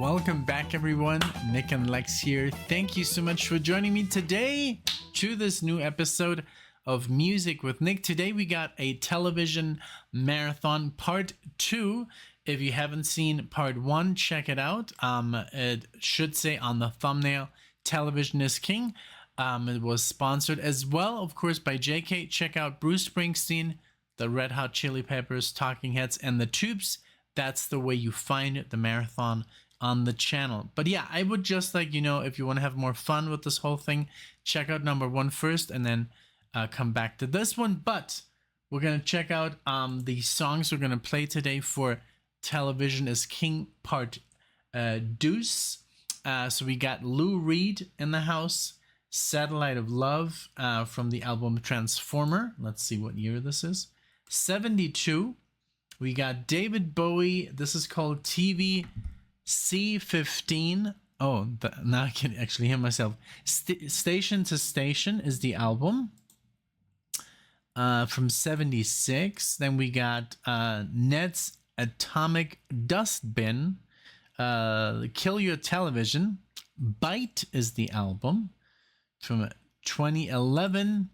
Welcome back, everyone. NicknLex here. Thank you so much for joining me today to this new episode of Music with Nick. Today we got a television marathon part 2. If you haven't seen part 1, check it out. It should say on the thumbnail, Television is King. It was sponsored as well, of course, by JK. Check out Bruce Springsteen, the Red Hot Chili Peppers, Talking Heads, and the Tubes. That's the way you find the marathon on the channel. But yeah, I would just if you want to have more fun with this whole thing, check out number 1 first and then come back to this one. But we're going to check out the songs we're going to play today for Television is King part Deuce. So we got Lou Reed in the house, Satellite of Love from the album Transformer. Let's see what year this is. 72. We got David Bowie. This is called TV C15. Oh, now I can actually hear myself. Station to Station is the album from 76. Then we got Ned's Atomic Dustbin. Kill Your Television. Bite is the album from 2011.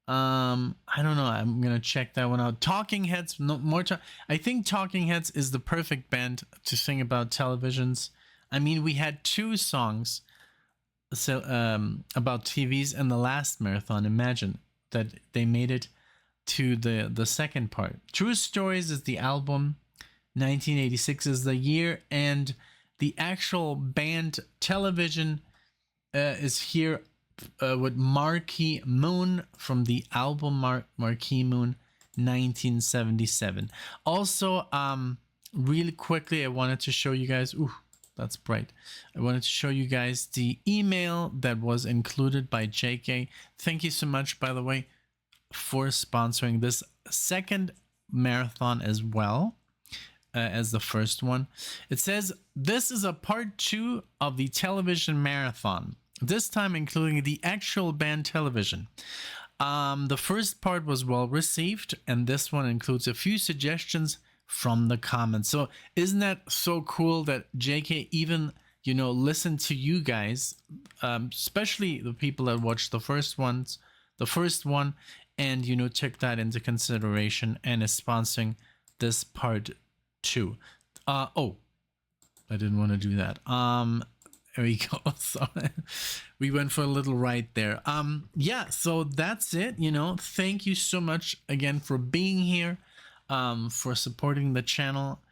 I don't know. I'm gonna check that one out. Talking Heads. No more. I think Talking Heads is the perfect band to sing about televisions. I mean, we had 2 songs about TVs in the last marathon. Imagine that they made it to the second part. True Stories is the album. 1986 is the year, and the actual band Television is here. With Marquee Moon from the album Marquee Moon 1977. Also, really quickly, I wanted to show you guys. Ooh, that's bright. I wanted to show you guys the email that was included by JK. Thank you so much, by the way, for sponsoring this second marathon as well as the first one. It says, this is a part 2 of the television marathon. This time including the actual band Television. The first part was well received, and this one includes a few suggestions from the comments. So isn't that so cool that JK even, listened to you guys, especially the people that watched the first one, and, took that into consideration and is sponsoring this part 2. Oh, I didn't want to do that. There we go. So we went for a little ride there. Yeah, so that's it. Thank you so much again for being here, for supporting the channel.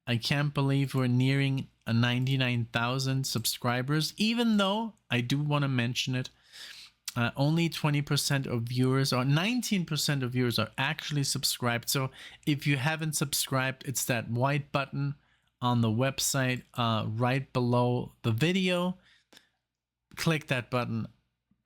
I can't believe we're nearing 99,000 subscribers, even though I do want to mention it. Only 20% of viewers, or 19% of viewers, are actually subscribed. So if you haven't subscribed, it's that white button on the website right below the video. Click that button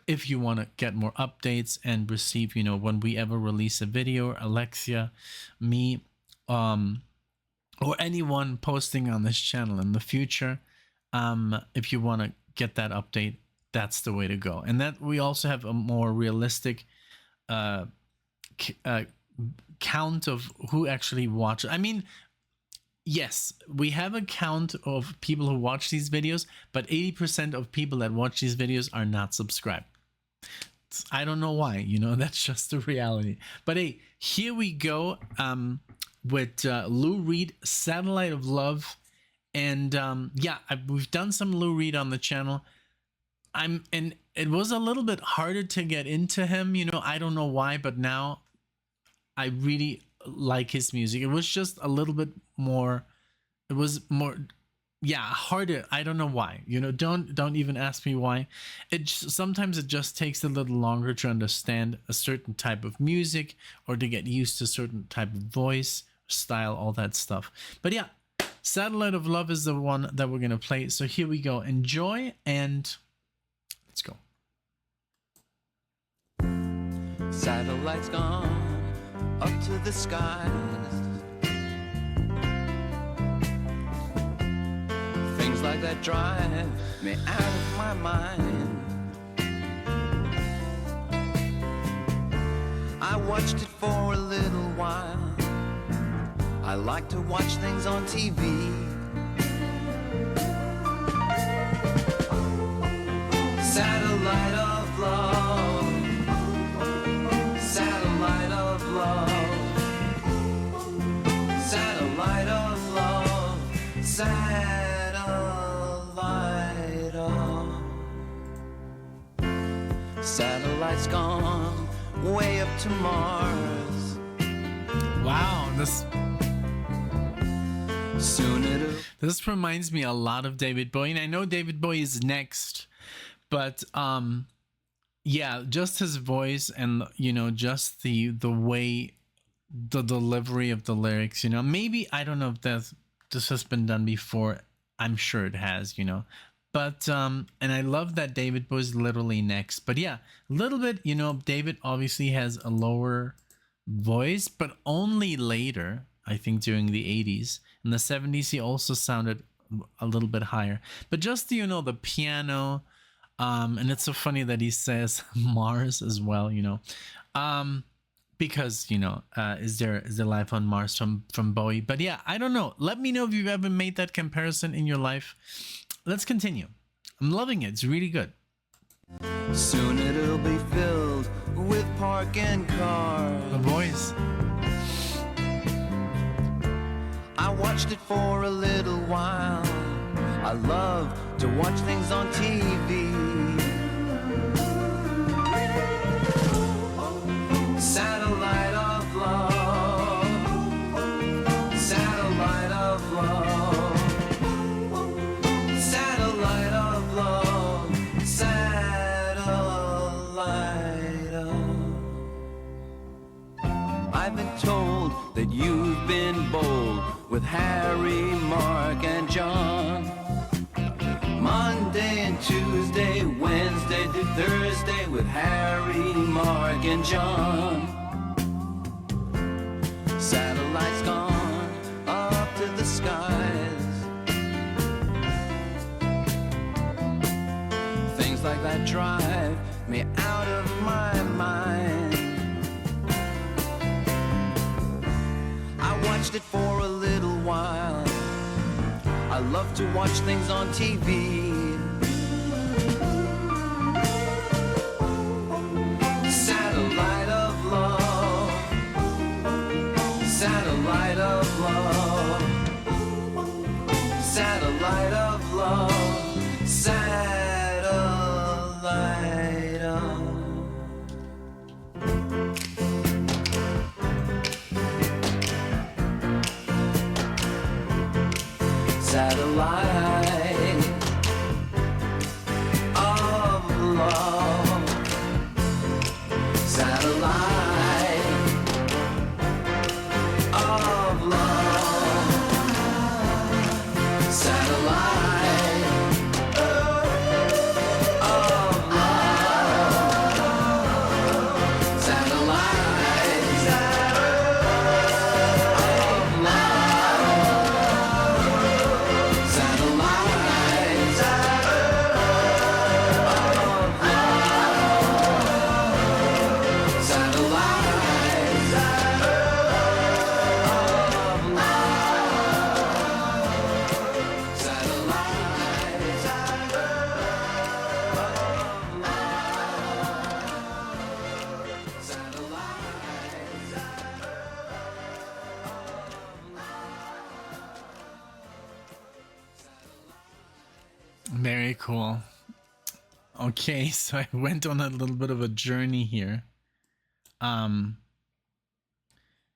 if you want to get more updates and receive, when we ever release a video, Alexia, me, or anyone posting on this channel in the future. If you want to get that update, that's the way to go. And that we also have a more realistic count of who actually watches. I mean, yes, we have a count of people who watch these videos, but 80% of people that watch these videos are not subscribed. I don't know why, that's just the reality. But hey, here we go with Lou Reed, Satellite of Love. And yeah, we've done some Lou Reed on the channel. And it was a little bit harder to get into him, I don't know why, but now I really like his music. It was just a little bit more, it was more, harder. I don't know why, don't even ask me why. Sometimes it just takes a little longer to understand a certain type of music, or to get used to a certain type of voice, style, all that stuff. But yeah, Satellite of Love is the one that we're gonna play. So here we go. Enjoy, and let's go. Satellites gone up to the skies. Things like that drive me out of my mind. I watched it for a little while. I like to watch things on TV. Satellite of love, satellite of love, satellite of love, satellite of. Satellite's gone way up to Mars. Wow, Soon it'll. this reminds me a lot of David Bowie, and I know David Bowie is next, but yeah, just his voice and just the way, the delivery of the lyrics, maybe, I don't know if this has been done before. I'm sure it has, but and I love that David Bowie's literally next. But yeah, a little bit, David obviously has a lower voice, but only later, I think during the 80s. In the 70s he also sounded a little bit higher, but just the piano, and it's so funny that he says Mars as well, because is there life on Mars from Bowie. But yeah, I don't know, let me know if you've ever made that comparison in your life. Let's continue. I'm loving it, it's really good. Soon it'll be filled with parking cars. The voice. I watched it for a little while. I love to watch things on TV. Satellite of love, satellite of love, satellite of love, satellite of. I've been told that you've been bold with Harry, Mark, and John. Monday and Tuesday, Wednesday to Thursday with Harry, Mark, and John. Satellites gone up to the skies. Things like that drive me out of my mind. I watched it for a little while. I love to watch things on TV. Satellite of love, satellite of love, satellite of love, satellite of. Satellite of love, satellite of love, satellite of love, Very cool. Okay, so I went on a little bit of a journey here.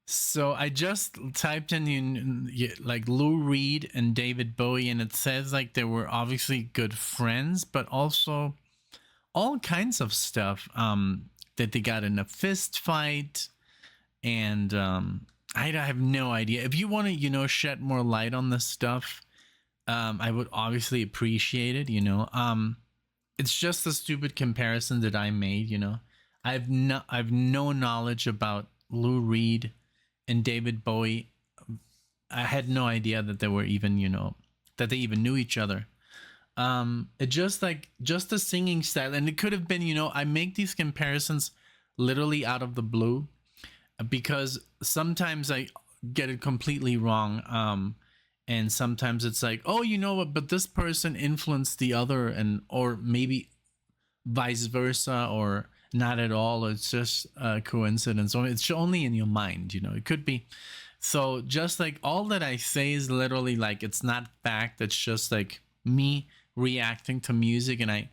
So I just typed in like Lou Reed and David Bowie, and it says like they were obviously good friends, but also all kinds of stuff. That they got in a fist fight, and I have no idea. If you want to, shed more light on this stuff, I would obviously appreciate it. It's just a stupid comparison that I made. I've no knowledge about Lou Reed and David Bowie. I had no idea that they were even, that they even knew each other. It just the singing style, and it could have been, I make these comparisons literally out of the blue because sometimes I get it completely wrong. And sometimes it's like, oh, but this person influenced the other, or maybe vice versa or not at all. It's just a coincidence. Or it's only in your mind, you know. It could be. So just like all that I say is literally like it's not fact. It's just like me reacting to music, and I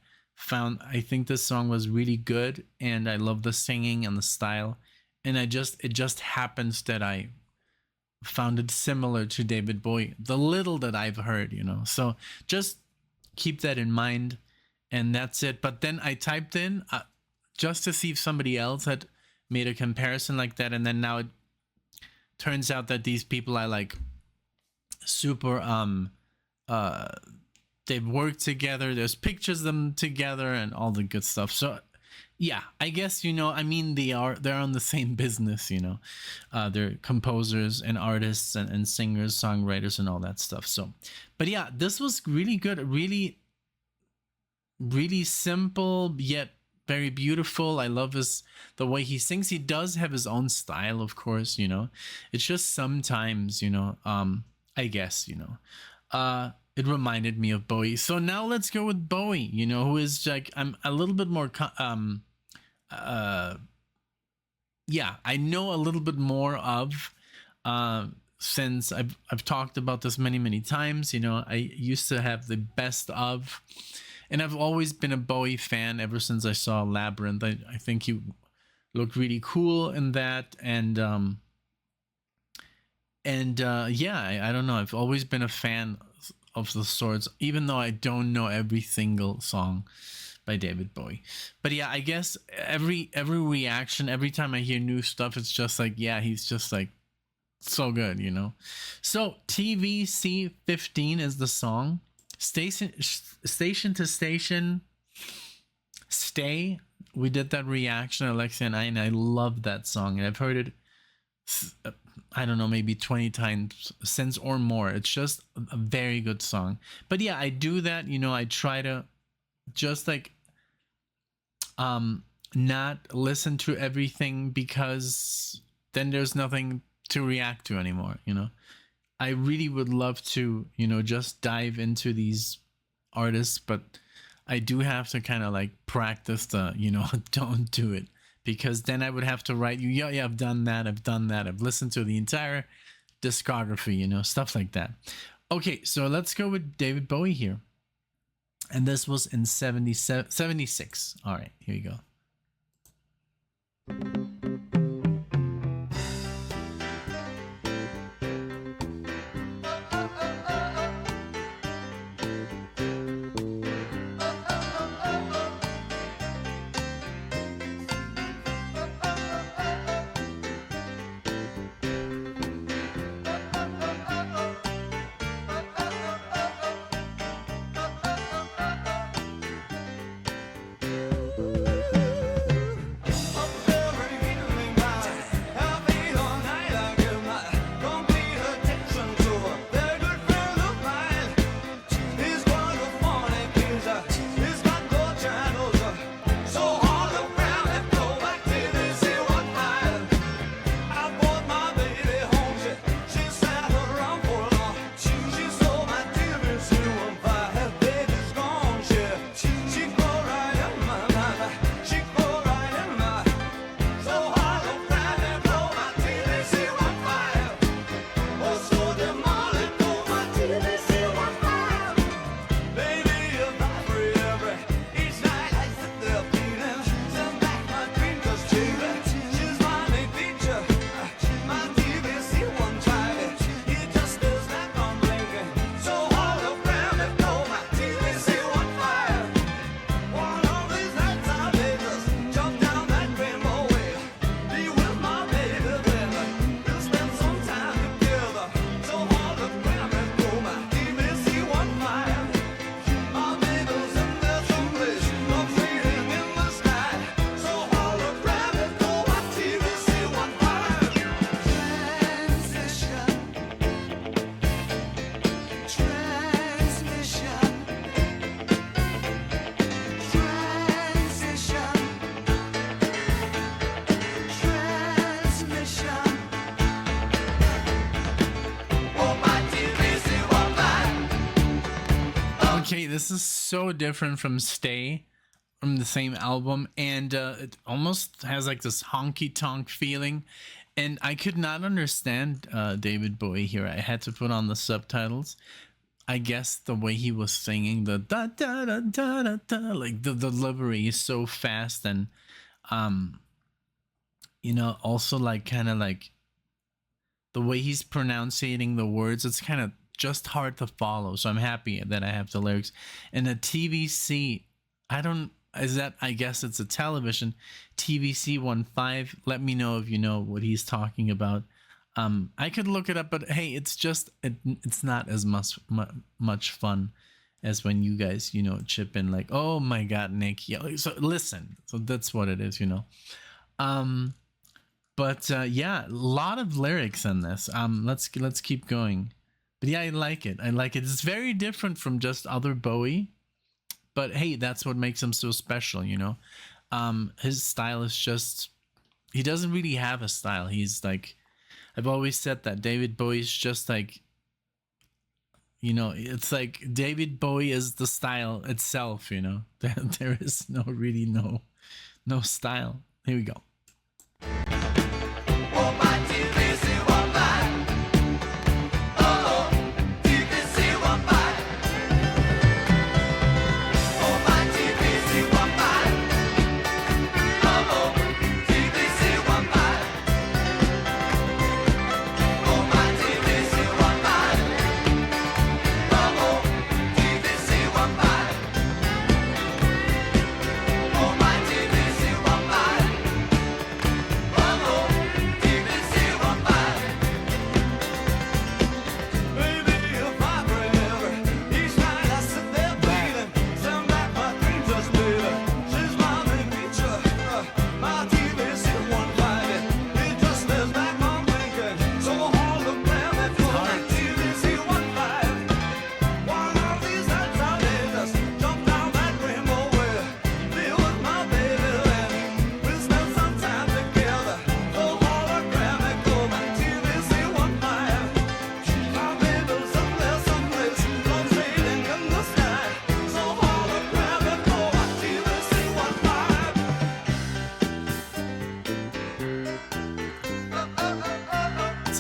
think this song was really good, and I love the singing and the style, and it just happens that I found it similar to David Bowie, the little that I've heard, you know. So just keep that in mind, and that's it. But then I typed in just to see if somebody else had made a comparison like that, and then now it turns out that these people are like super they've worked together, there's pictures of them together and all the good stuff. So yeah, I guess, you know, I mean, they're on the same business, you know. They're composers and artists and singers, songwriters, and all that stuff. So, but yeah, this was really good, really, really simple yet very beautiful. I love the way he sings. He does have his own style, of course, you know. It's just sometimes, you know, I guess, you know, it reminded me of Bowie. So now let's go with Bowie, you know, who is like, I'm a little bit more yeah, I know a little bit more of, since I've talked about this many times. You know, I used to have the best of, and I've always been a Bowie fan ever since I saw Labyrinth. I think he looked really cool in that, and yeah, I don't know, I've always been a fan of the sorts, even though I don't know every single song by David Bowie. But yeah, I guess every reaction, every time I hear new stuff, it's just like, yeah, he's just like so good, you know. So TVC 15 is the song. Station to Station, Stay. We did that reaction, Alexia and I love that song, and I've heard it, I don't know, maybe 20 times since or more. It's just a very good song. But yeah, I do that, you know, I try to just like not listen to everything, because then there's nothing to react to anymore, you know. I really would love to, you know, just dive into these artists, but I do have to kind of like practice the, you know, don't do it, because then I would have to write you, yeah, I've done that, I've listened to the entire discography, you know, stuff like that. Okay, so let's go with David Bowie here. And this was in 76. All right, here you go. Okay, this is so different from Stay. from the same album, and it almost has like this honky tonk feeling. And I could not understand David Bowie here. I had to put on the subtitles. I guess the way he was singing the da da da da da da, like the delivery is so fast, and also like kind of like the way he's pronouncing the words, it's kind of just hard to follow. So I'm happy that I have the lyrics. And the TVC, I guess it's a television, TVC 15. Let me know if you know what he's talking about. I could look it up, but hey, it's not as much fun as when you guys, chip in like, oh my God, Nick. Yeah. So listen, so that's what it is, But yeah, a lot of lyrics in this. Let's keep going. But yeah, I like it. It's very different from just other Bowie. But hey, that's what makes him so special, His style is just, he doesn't really have a style. He's like, I've always said that David Bowie's just like, it's like David Bowie is the style itself, There is no style. Here we go.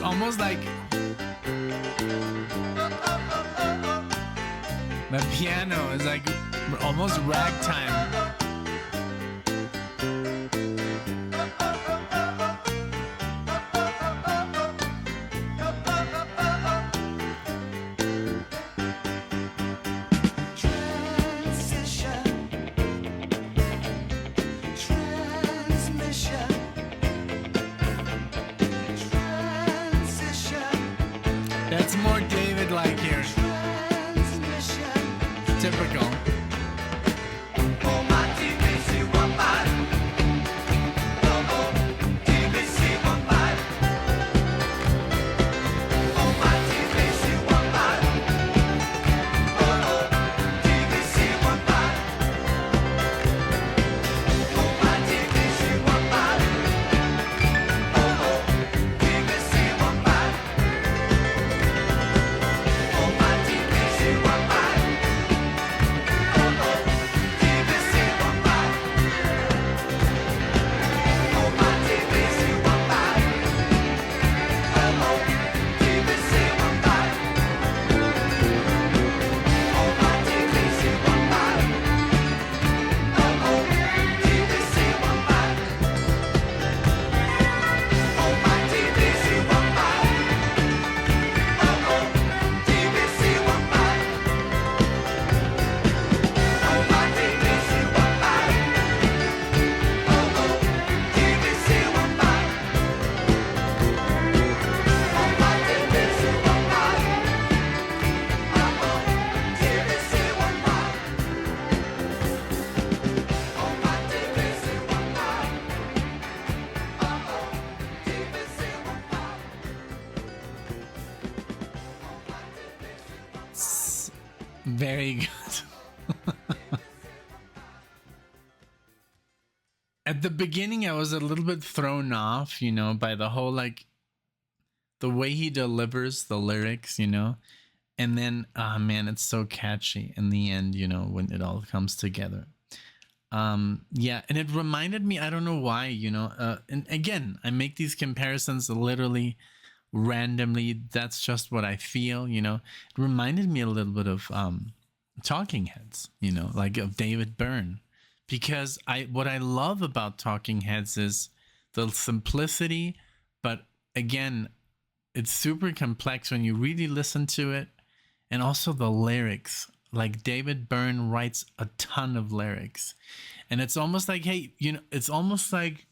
Almost like the piano is like almost ragtime. That's more David-like here. Typical. Very good. At the beginning, I was a little bit thrown off, by the whole, like, the way he delivers the lyrics, and then, man, it's so catchy in the end, when it all comes together. Yeah, and it reminded me, I don't know why, and again, I make these comparisons literally randomly. That's just what I feel. It reminded me a little bit of Talking Heads, like of David Byrne, because what I love about Talking Heads is the simplicity, but again, it's super complex when you really listen to it, and also the lyrics. Like David Byrne writes a ton of lyrics, and it's almost like, hey, it's almost like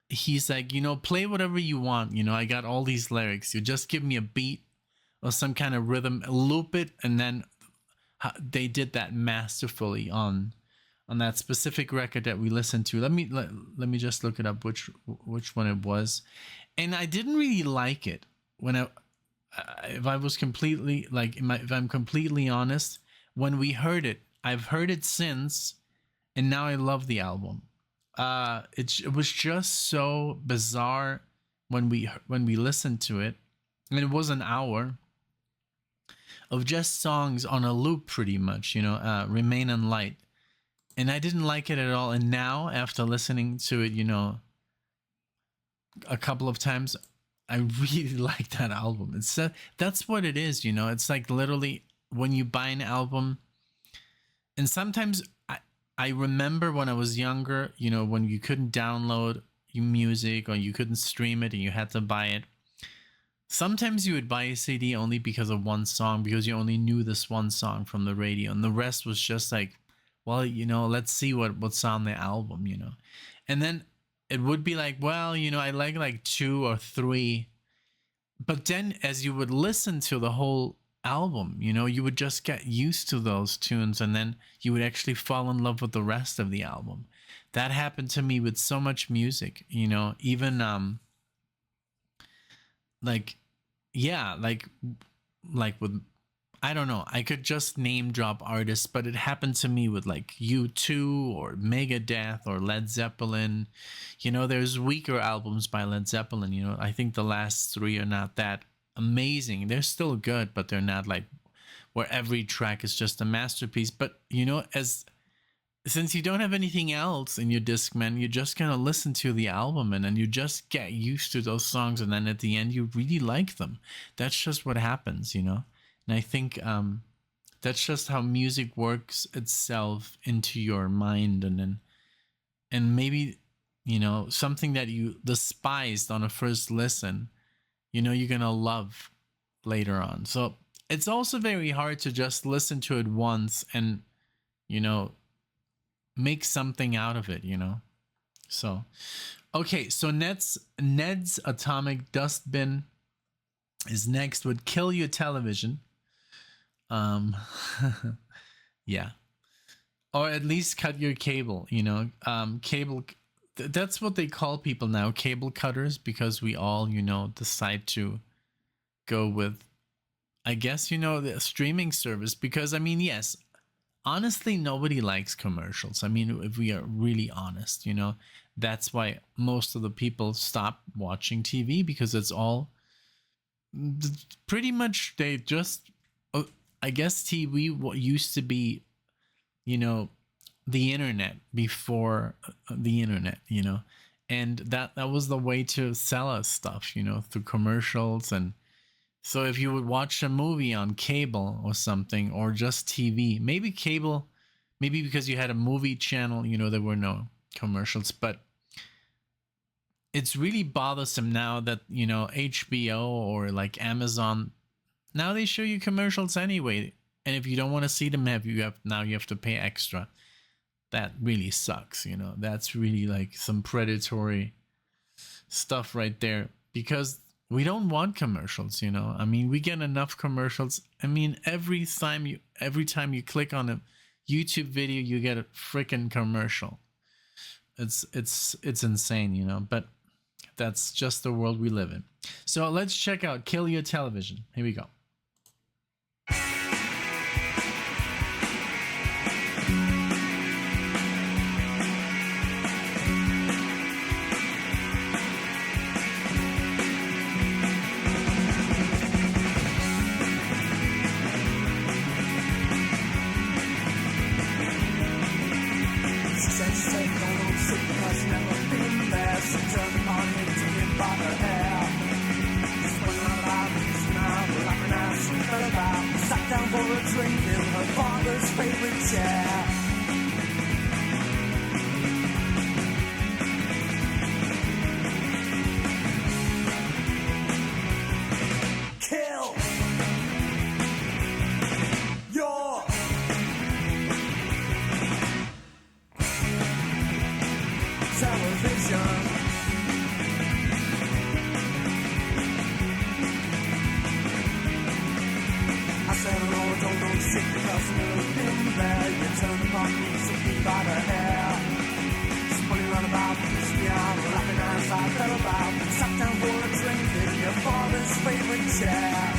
he's like, play whatever you want. I got all these lyrics. You just give me a beat or some kind of rhythm, loop it, and then they did that masterfully on that specific record that we listened to. Let me just look it up which one it was, and I didn't really like it when if I was completely like if I'm completely honest. When we heard it, I've heard it since, and now I love the album. It was just so bizarre when we listened to it, and it was an hour of just songs on a loop, pretty much. Remain in Light, and I didn't like it at all. And now, after listening to it, a couple of times, I really like that album. That's what it is. It's like literally when you buy an album, and sometimes I remember when I was younger, when you couldn't download your music or you couldn't stream it and you had to buy it. Sometimes you would buy a CD only because of one song, because you only knew this one song from the radio, and the rest was just like, well, let's see what's on the album, and then it would be like, well, I like 2 or 3, but then as you would listen to the whole album, you would just get used to those tunes, and then you would actually fall in love with the rest of the album. That happened to me with so much music, even like with, I don't know, I could just name drop artists, but it happened to me with like U2 or Megadeth or Led Zeppelin. There's weaker albums by Led Zeppelin. I think the last 3 are not that amazing. They're still good, but they're not like where every track is just a masterpiece. But since you don't have anything else in your Discman, you're just gonna listen to the album, and then you just get used to those songs, and then at the end you really like them. That's just what happens, and I think that's just how music works itself into your mind, and maybe something that you despised on a first listen, you're gonna love later on. So it's also very hard to just listen to it once and make something out of it. So okay, so Ned's Atomic Dustbin is next with Kill Your Television. Yeah, or at least cut your cable. Cable, that's what they call people now, cable cutters, because we all decide to go with, I guess, the streaming service, because yes, honestly, nobody likes commercials. If we are really honest, that's why most of the people stop watching TV, because it's all pretty much, they just, I guess TV used to be, the internet before the internet, and that was the way to sell us stuff, through commercials. And so if you would watch a movie on cable or something, or just TV, maybe cable, maybe because you had a movie channel, there were no commercials. But it's really bothersome now that, HBO or like Amazon, now they show you commercials anyway. And if you don't want to see them, you have to pay extra. That really sucks, That's really like some predatory stuff right there, because we don't want commercials, we get enough commercials. Every time you click on a YouTube video, you get a freaking commercial. It's insane, but that's just the world we live in. So let's check out Kill Your Television. Here we go. for a drink in her father's favorite chair. Kill your television. I said, no, don't sick because I'm in there. You turn upon me, took me by the hair. Spinning round about, pushed me out, laughing as I fell about. Sat down for a drink in your father's favorite chair.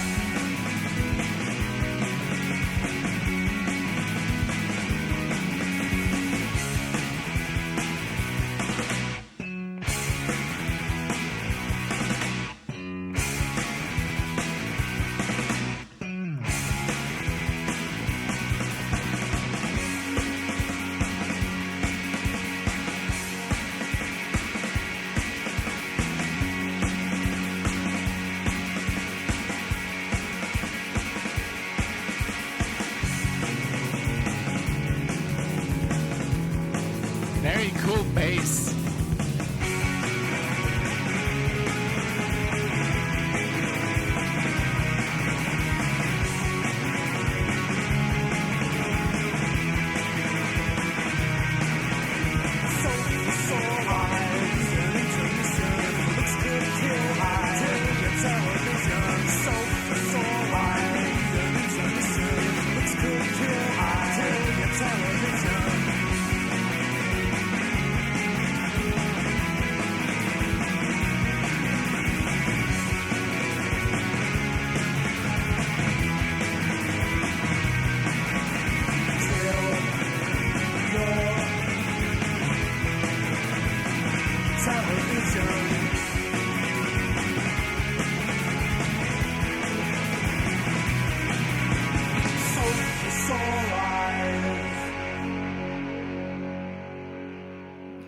Very cool bass.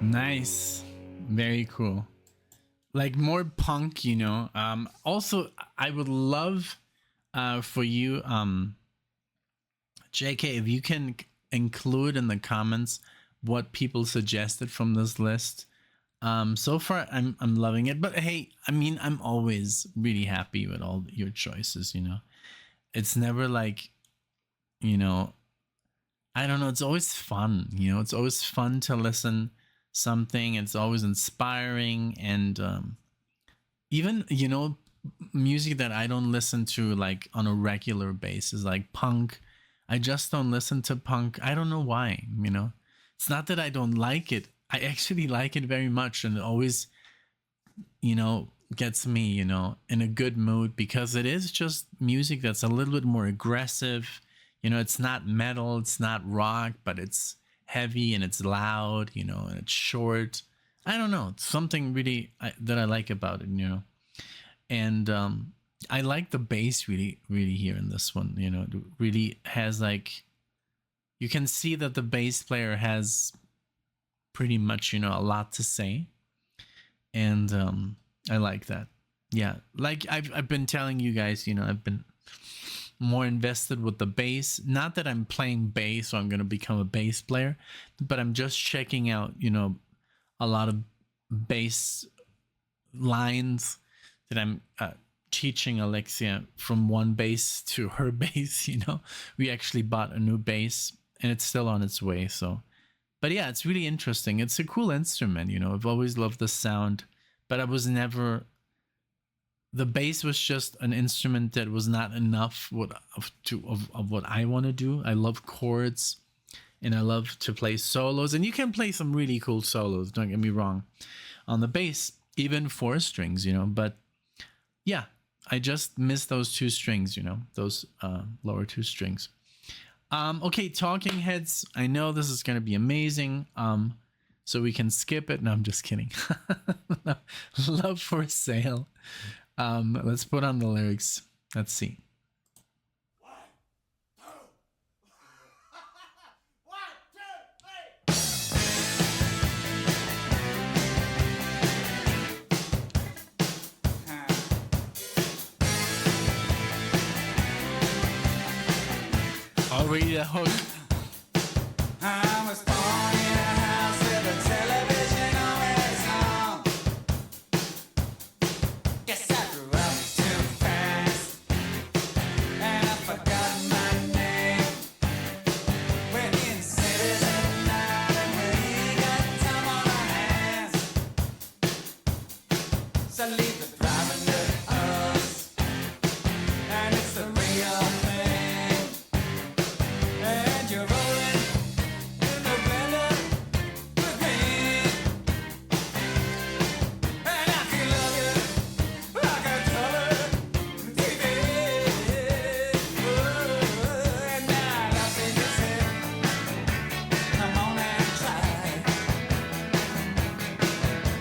Nice. Very cool. Like more punk, you know. Also, I would love for you, JK, if you can include in the comments what people suggested from this list. So far, I'm loving it. But hey, I mean, I'm always really happy with all your choices, you know. It's never like, you know, I don't know. It's always fun, you know. It's always fun to listen something. It's always inspiring, and even, you know, music that I don't listen to like on a regular basis, like punk. I just don't listen to punk. I don't know why, you know. It's not that I don't like it. I actually like it very much, and it always, you know, gets me, you know, in a good mood, because it is just music that's a little bit more aggressive. You know, it's not metal, it's not rock, but it's heavy and it's loud, you know, and it's short. I don't know. It's something really that I like about it, you know. And I like the bass really, really here in this one, you know. It really has like, you can see that the bass player has pretty much, you know, a lot to say. And I like that. Yeah, like I've been telling you guys, you know, I've been more invested with the bass. Not that I'm playing bass, so I'm going to become a bass player, but I'm just checking out, you know, a lot of bass lines that I'm teaching Alexia from one bass to her bass, you know. We actually bought a new bass and it's still on its way. So, but yeah, it's really interesting. It's a cool instrument, you know. I've always loved the sound, but I was never, the bass was just an instrument that was not enough of what I want to do. I love chords and I love to play solos, and you can play some really cool solos, don't get me wrong, on the bass, even 4 strings, you know. But yeah, I just miss those 2 strings, you know, those lower 2 strings. Okay, Talking Heads. I know this is going to be amazing. So we can skip it. No, I'm just kidding. Love for Sale. Let's put on the lyrics. Let's see. already a hook. I was born in a house with a television always on. Guess I grew up too fast, and I forgot my name. We're in cities at night, and we ain't got time on our hands. So leave the private to us, and it's the real thing. And you're rolling in the blender with me, and I can love you like a color TV. And now love's in your head. Come on and try.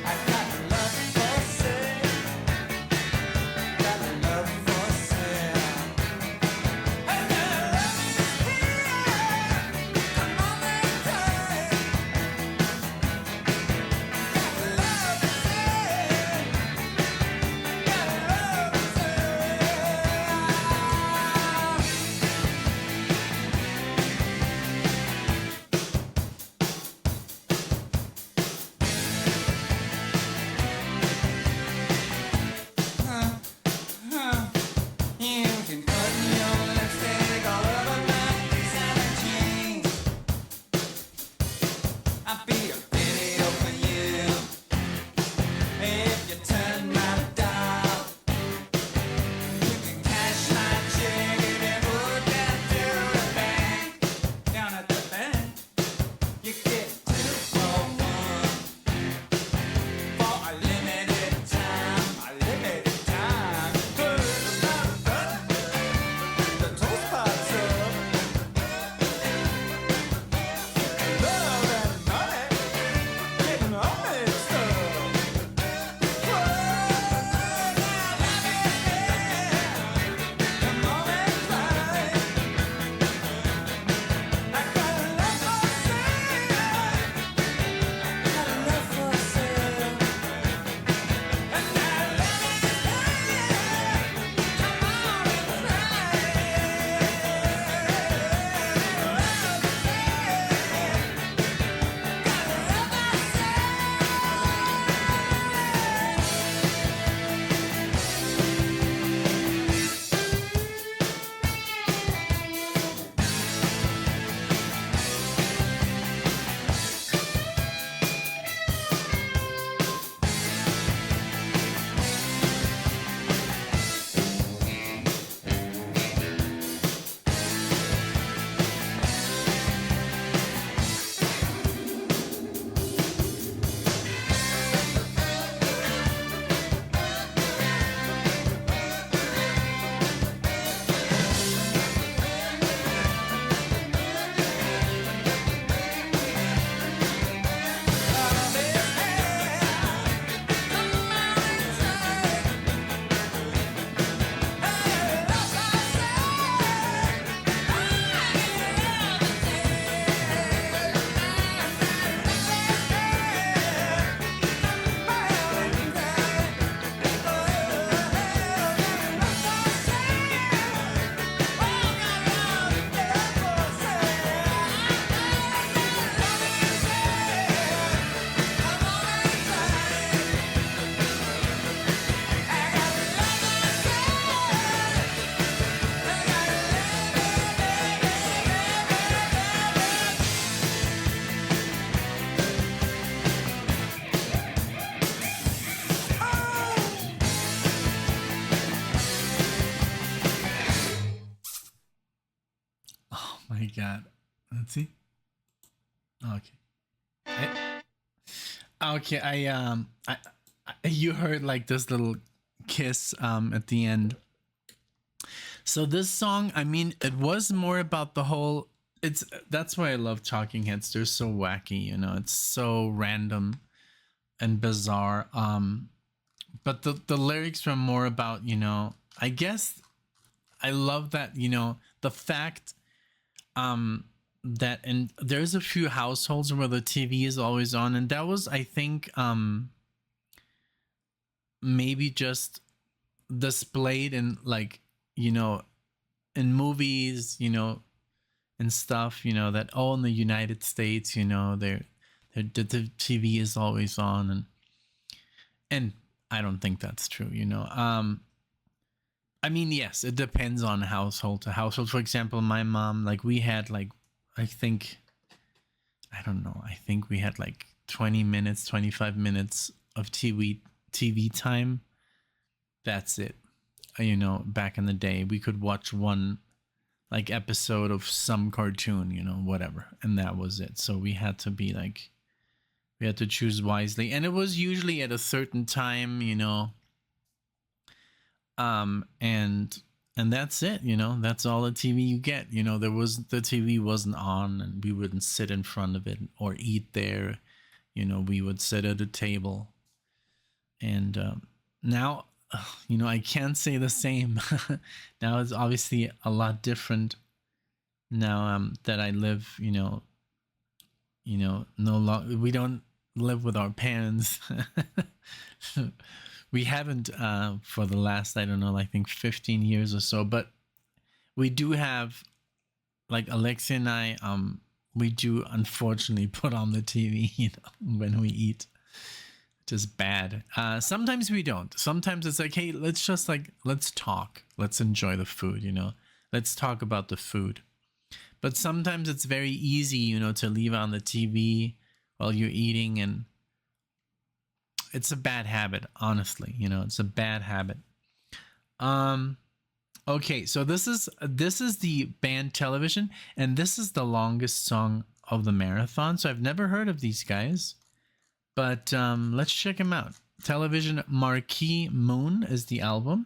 I got love for sale. Got love for sale. And now love is here. Come on and try. Got love for sale. Got love for sale. You can put your lipstick all over my face and jeans. I'll be a video for you if you turn my dial. You can cash my check if you put that to the bank. Down at the bank, you get 2 for 1 for a limited time. A limited time. Put the toast pots up. Love and money getting all mixed up. Whoa, now love is here. Come on and try. I got love for sale. Got love for sale. And now love is here. Come on and Oh my god. Let's see. Okay. You heard like this little kiss at the end. So this song, I mean, it was more about the whole that's why I love Talking Heads. They're so wacky, you know. It's so random and bizarre. But the lyrics were more about, you know, I guess I love that, you know, the fact that, and there's a few households where the TV is always on, and that was, I think, maybe just displayed in, like, you know, in movies, you know, and stuff, that all in the United States, the TV is always on, and I don't think that's true. I mean, yes, it depends on household to household. For example, my mom, like we had like, I think, I don't know, I think we had like 20 minutes, 25 minutes of TV time. That's it. Back in the day, we could watch one like episode of some cartoon, whatever, and that was it. So we had to be like, we had to choose wisely, and it was usually at a certain time, and that's it. That's all the TV you get. The TV wasn't on, and we wouldn't sit in front of it or eat there. We would sit at a table, and now, I can't say the same. Now it's obviously a lot different now, that I live, no longer, we don't live with our parents. We haven't for the last, I don't know, I think 15 years or so, but we do have, like Alexia and I, we do unfortunately put on the TV, when we eat. Just bad. Sometimes we don't. Sometimes it's like, hey, let's talk. Let's enjoy the food, Let's talk about the food. But sometimes it's very easy, to leave on the TV while you're eating, and it's a bad habit, honestly. It's a bad habit. Okay, so this is the band Television, and this is the longest song of the marathon. So I've never heard of these guys. But let's check them out. Television, Marquee Moon is the album.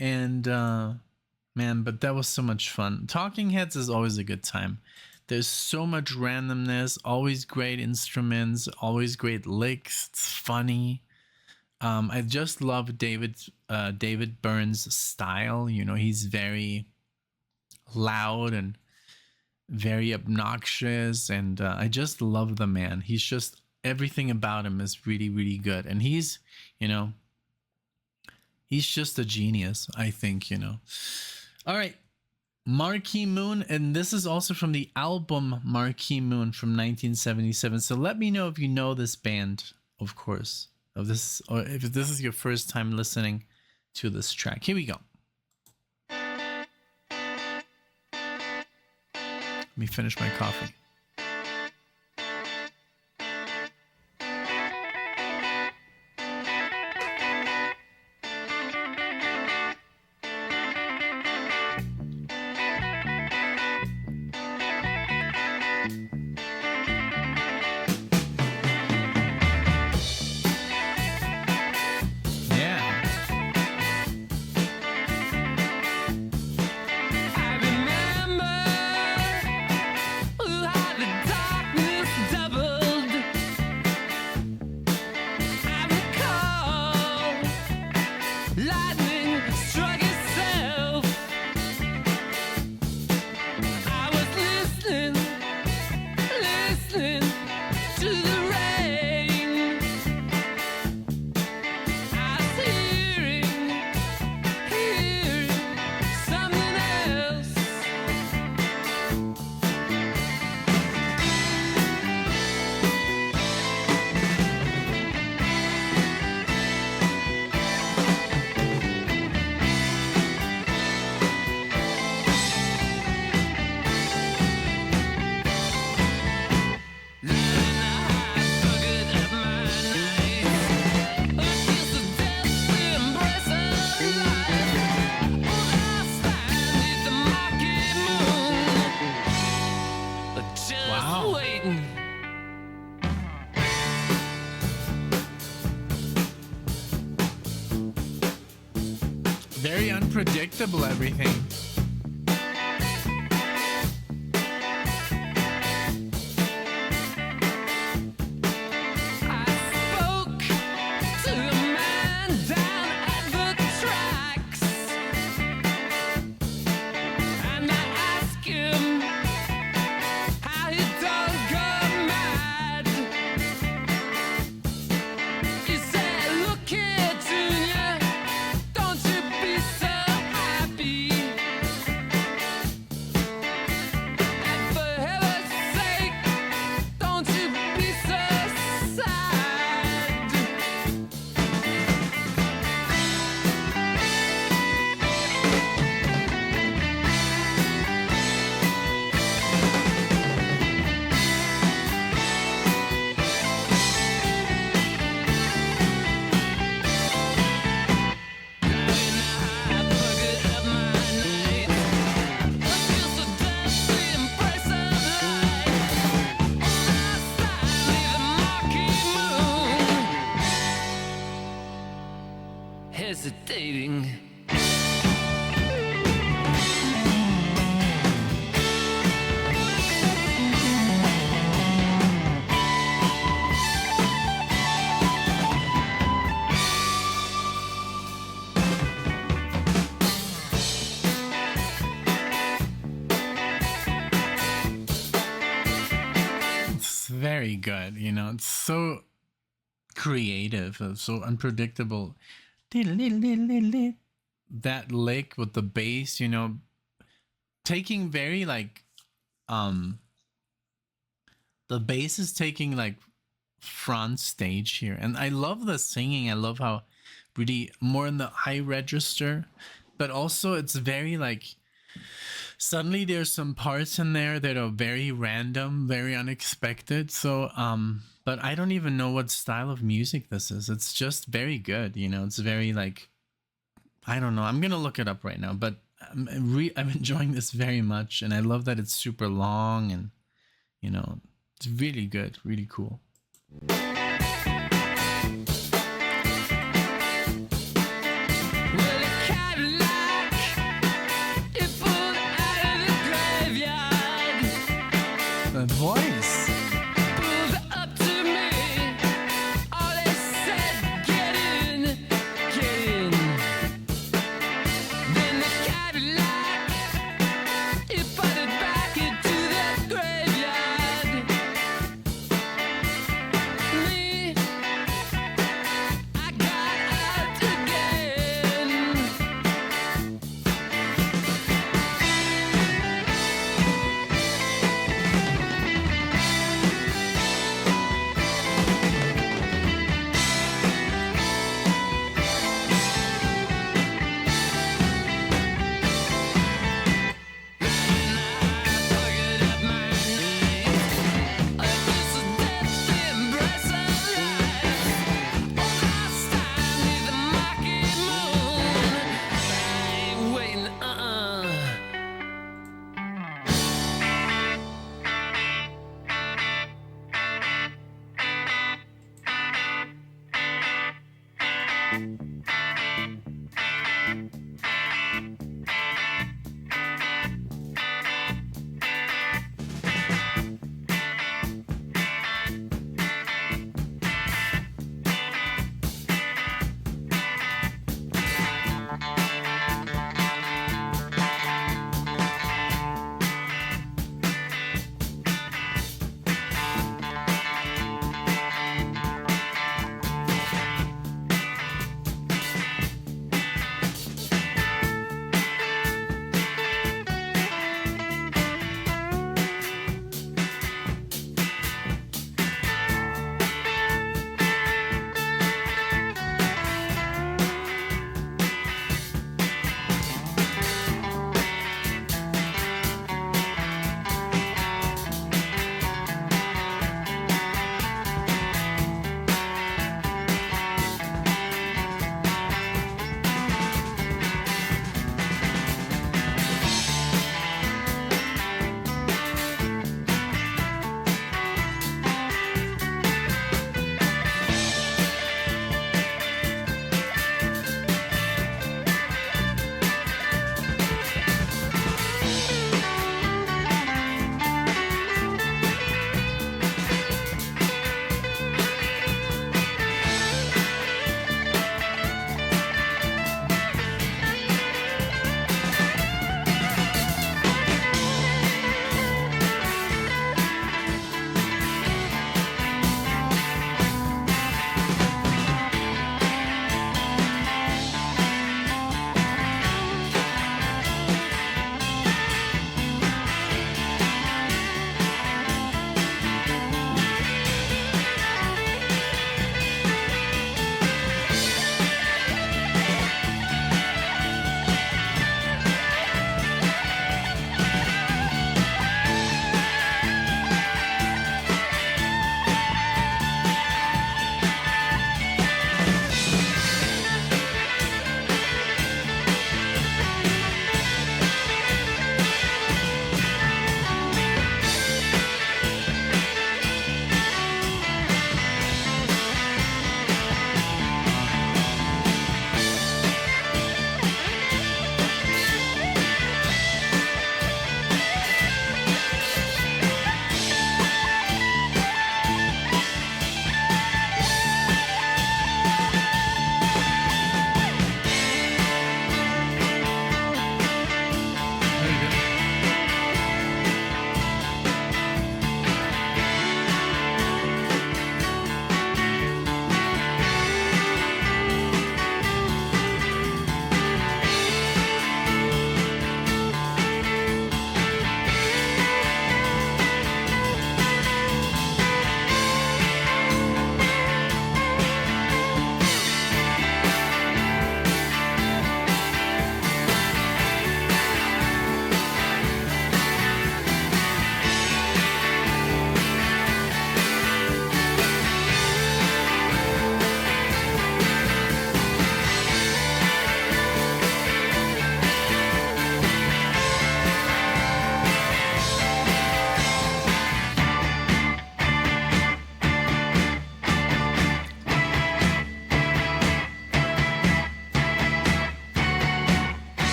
And man, but that was so much fun. Talking Heads is always a good time. There's so much randomness, always great instruments, always great licks. It's funny. I just love David Byrne's style. He's very loud and very obnoxious, and I just love the man. He's just, everything about him is really, really good, and he's just a genius, I think. All right, Marquee Moon, and this is also from the album Marquee Moon from 1977. So let me know if you know this band, of course, of this, or if this is your first time listening to this track. Here we go. Let me finish my coffee. Very unpredictable, everything. very good. You know, it's so creative, so unpredictable. That lick with the bass, you know, taking very like the bass is taking like front stage here, and I love the singing. I love how really more in the high register, but also it's very like suddenly there's some parts in there that are very random, very unexpected. So but I don't even know what style of music this is. It's just very good, you know. It's very like, I don't know. I'm gonna look it up right now, but I'm enjoying this very much, and I love that it's super long, and you know, it's really good, really cool. The voice.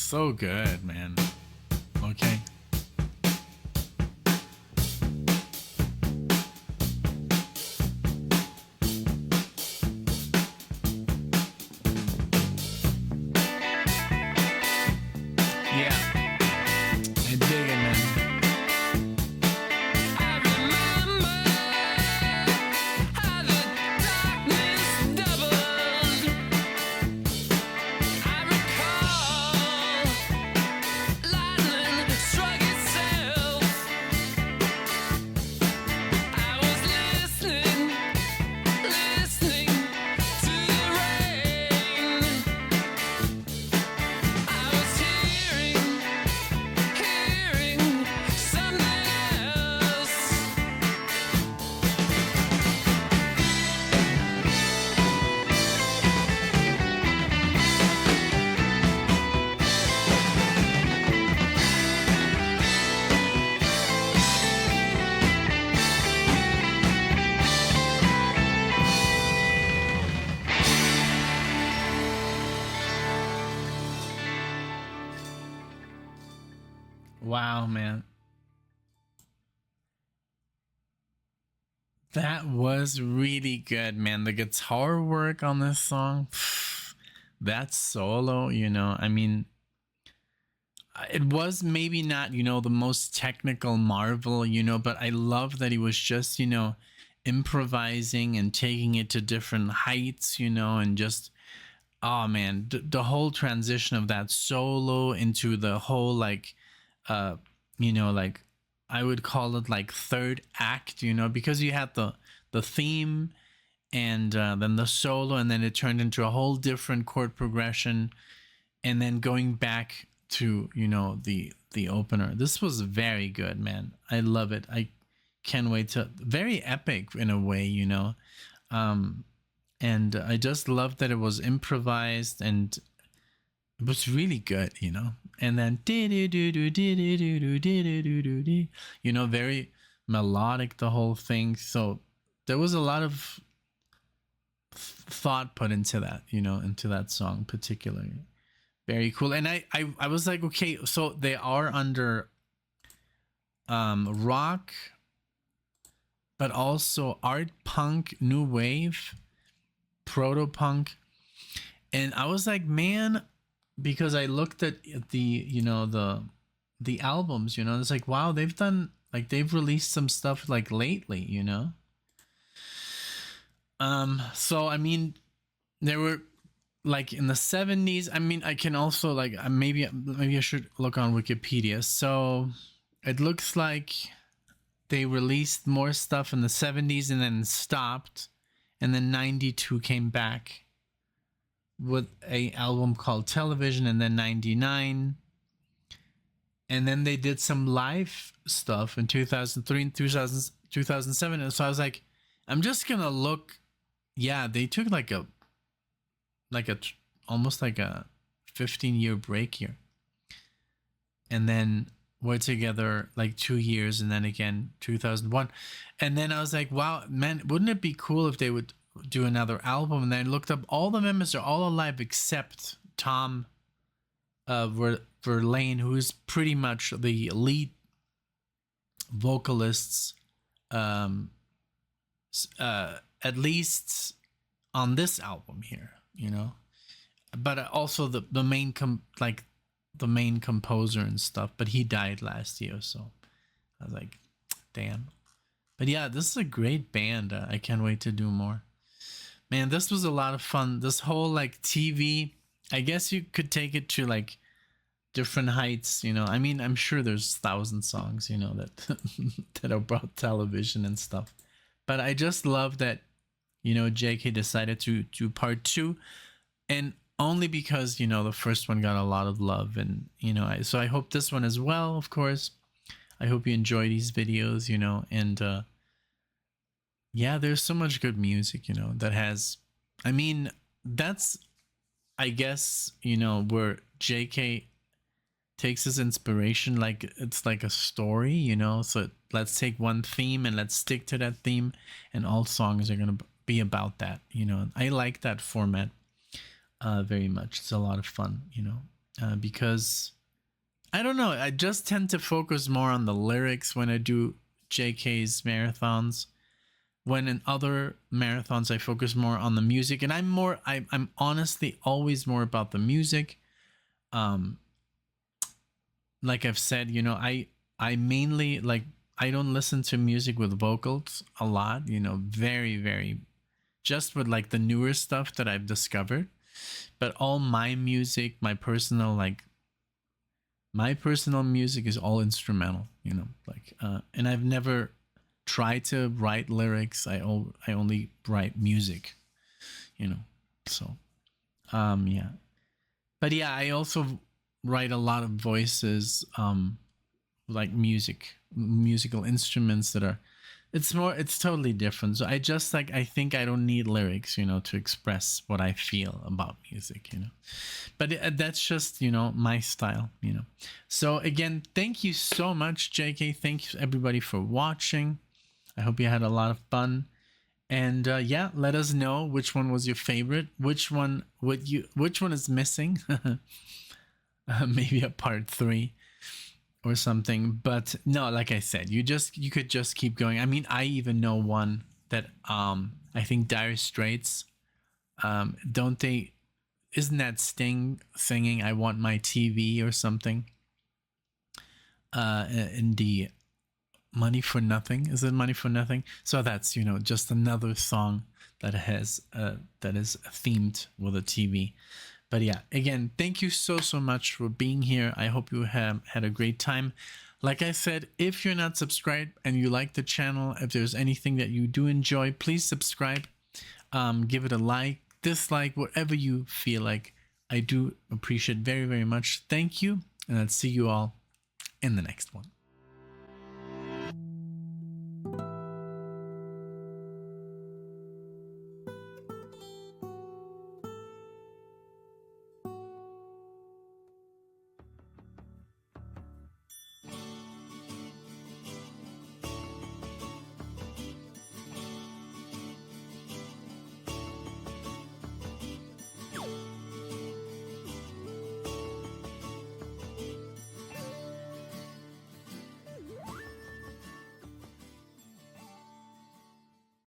So good, man. Okay. Wow, man. That was really good, man. The guitar work on this song, that solo, I mean, it was maybe not, the most technical marvel, but I love that he was just, improvising and taking it to different heights, and just, oh man, the whole transition of that solo into the whole, like, like, I would call it like third act, because you had the theme and then the solo, and then it turned into a whole different chord progression, and then going back to the opener. This was very good, man. I love it. I can't wait to, very epic in a way, and I just love that it was improvised and it was really good, and then very melodic, the whole thing. So there was a lot of thought put into that, into that song particularly. Very cool. And I was like, okay, so they are under rock, but also art punk, new wave, proto punk. And I was like, man, because I looked at the the albums, it's like, wow, they've released some stuff like lately, so I mean, there were like in the 70s. I mean, I can also like, maybe I should look on Wikipedia. So it looks like they released more stuff in the 70s and then stopped, and then 92 came back with a album called Television, and then 99, and then they did some live stuff in 2003 and 2007. And so I was like, I'm just gonna look. Yeah, they took like a almost like a 15-year break here, and then we're together like 2 years, and then again 2001. And then I was like, wow, man, wouldn't it be cool if they would do another album? And then I looked up, all the members are all alive except Tom Verlaine, who is pretty much the lead vocalists, at least on this album here, but also the main the main composer and stuff. But he died last year, so I was like, damn. But yeah, this is a great band. I can't wait to do more. Man, this was a lot of fun. This whole like TV, I guess you could take it to like different heights, I mean, I'm sure there's 1,000 songs, that that are about television and stuff. But I just love that, JK decided to do part 2, and only because, the first one got a lot of love, and, so I hope this one as well, of course. I hope you enjoy these videos, and yeah, there's so much good music, that has, I mean, that's, I guess, where JK takes his inspiration, like it's like a story, so let's take one theme and let's stick to that theme, and all songs are going to be about that. I like that format very much. It's a lot of fun, because I don't know. I just tend to focus more on the lyrics when I do JK's marathons. When in other marathons, I focus more on the music, and I'm honestly always more about the music. Um, like I've said, I mainly like I don't listen to music with vocals a lot. Very very just with like the newer stuff that I've discovered. But all my music, my personal music is all instrumental. And I've never tried to write lyrics. I only write music. You know, so yeah. But yeah, I also write a lot of voices, like musical instruments that are. It's totally different. So I think I don't need lyrics, to express what I feel about music. But that's just my style. So again, thank you so much, JK. Thank you everybody for watching. I hope you had a lot of fun. And yeah, let us know which one was your favorite. Which one is missing? Maybe a part 3 or something. But no, like I said, you could just keep going. I mean, I even know one that I think Dire Straits, don't they, isn't that Sting singing I Want My TV or something? In the Money for Nothing. Is it Money for Nothing? So that's, just another song that has that is themed with a TV. But yeah, again, thank you so much for being here. I hope you have had a great time. Like I said, if you're not subscribed and you like the channel, if there's anything that you do enjoy, please subscribe. Give it a like, dislike, whatever you feel like. I do appreciate very, very much. Thank you, and I'll see you all in the next one.